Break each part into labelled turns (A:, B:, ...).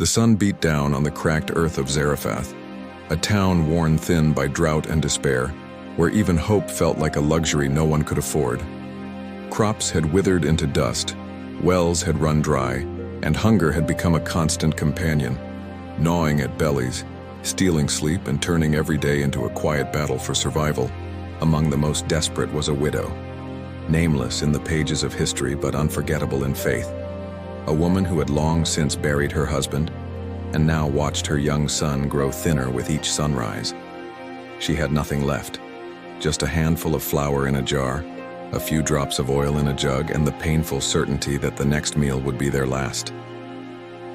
A: The sun beat down on the cracked earth of Zarephath, a town worn thin by drought and despair, where even hope felt like a luxury no one could afford. Crops had withered into dust, wells had run dry, and hunger had become a constant companion, gnawing at bellies, stealing sleep and turning every day into a quiet battle for survival. Among the most desperate was a widow, nameless in the pages of history but unforgettable in faith. A woman who had long since buried her husband and now watched her young son grow thinner with each sunrise. She had nothing left, just a handful of flour in a jar, a few drops of oil in a jug, and the painful certainty that the next meal would be their last.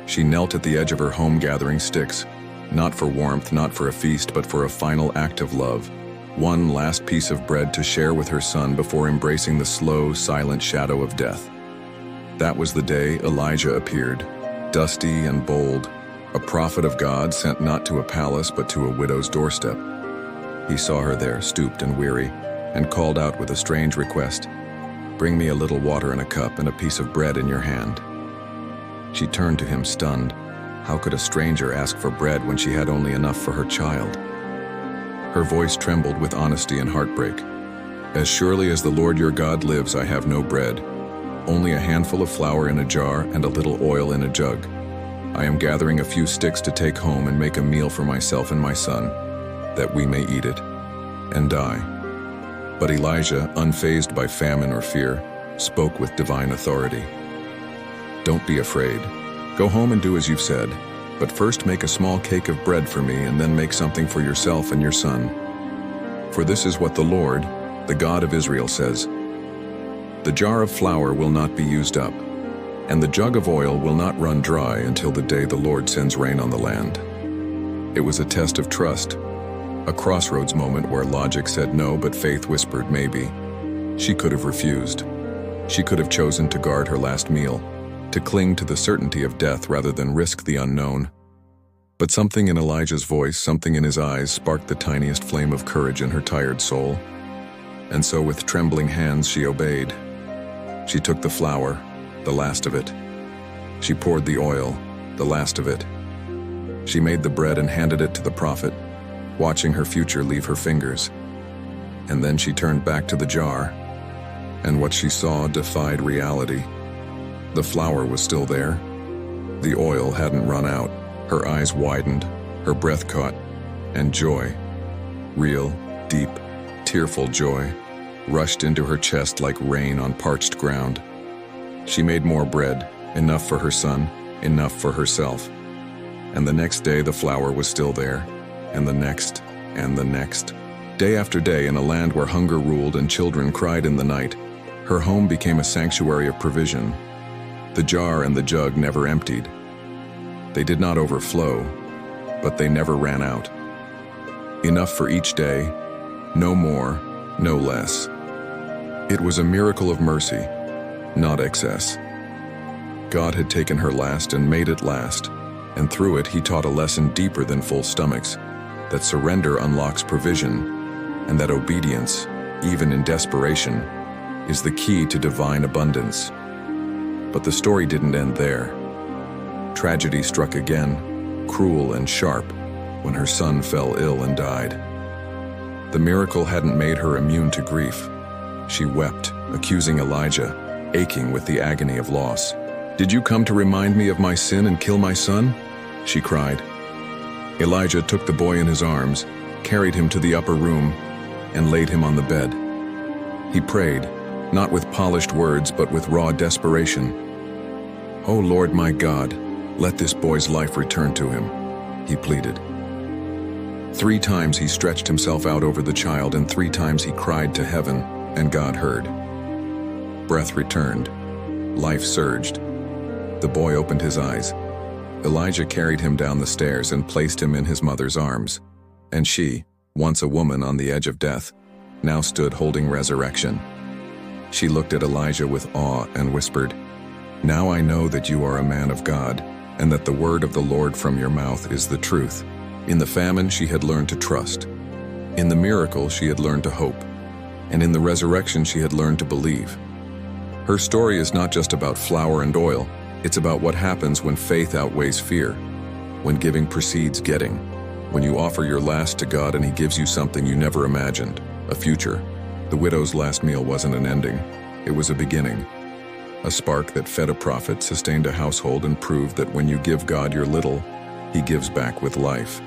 A: She knelt at the edge of her home gathering sticks, not for warmth, not for a feast, but for a final act of love. One last piece of bread to share with her son before embracing the slow, silent shadow of death. That was the day Elijah appeared, dusty and bold, a prophet of God sent not to a palace but to a widow's doorstep. He saw her there, stooped and weary, and called out with a strange request, "Bring me a little water in a cup and a piece of bread in your hand." She turned to him, stunned. How could a stranger ask for bread when she had only enough for her child? Her voice trembled with honesty and heartbreak. "As surely as the Lord your God lives, I have no bread, only a handful of flour in a jar and a little oil in a jug. I am gathering a few sticks to take home and make a meal for myself and my son, that we may eat it and die." But Elijah, unfazed by famine or fear, spoke with divine authority. "Don't be afraid. Go home and do as you've said, but first make a small cake of bread for me and then make something for yourself and your son. For this is what the Lord, the God of Israel, says. The jar of flour will not be used up, and the jug of oil will not run dry until the day the Lord sends rain on the land." It was a test of trust, a crossroads moment where logic said no but faith whispered maybe. She could have refused. She could have chosen to guard her last meal, to cling to the certainty of death rather than risk the unknown. But something in Elijah's voice, something in his eyes, sparked the tiniest flame of courage in her tired soul. And so with trembling hands she obeyed. She took the flour, the last of it. She poured the oil, the last of it. She made the bread and handed it to the prophet, watching her future leave her fingers. And then she turned back to the jar, and what she saw defied reality. The flour was still there. The oil hadn't run out. Her eyes widened, her breath caught, and joy, real, deep, tearful joy, rushed into her chest like rain on parched ground. She made more bread, enough for her son, enough for herself. And the next day the flour was still there, and the next, and the next. Day after day, in a land where hunger ruled and children cried in the night, her home became a sanctuary of provision. The jar and the jug never emptied. They did not overflow, but they never ran out. Enough for each day, no more, no less. It was a miracle of mercy, not excess. God had taken her last and made it last, and through it he taught a lesson deeper than full stomachs, that surrender unlocks provision, and that obedience, even in desperation, is the key to divine abundance. But the story didn't end there. Tragedy struck again, cruel and sharp, when her son fell ill and died. The miracle hadn't made her immune to grief. She wept, accusing Elijah, aching with the agony of loss. "Did you come to remind me of my sin and kill my son?" she cried. Elijah took the boy in his arms, carried him to the upper room, and laid him on the bed. He prayed, not with polished words but with raw desperation. "O Lord my God, let this boy's life return to him," he pleaded. 3 times he stretched himself out over the child, and 3 times he cried to heaven, and God heard. Breath returned. Life surged. The boy opened his eyes. Elijah carried him down the stairs and placed him in his mother's arms. And she, once a woman on the edge of death, now stood holding resurrection. She looked at Elijah with awe and whispered, "Now I know that you are a man of God, and that the word of the Lord from your mouth is the truth." In the famine she had learned to trust. In the miracle she had learned to hope. And in the resurrection she had learned to believe. Her story is not just about flour and oil, it's about what happens when faith outweighs fear, When giving precedes getting. When you offer your last to God and He gives you something you never imagined, a future. The widow's last meal wasn't an ending. It was a beginning. A spark that fed a prophet, sustained a household, and proved that when you give God your little, He gives back with life.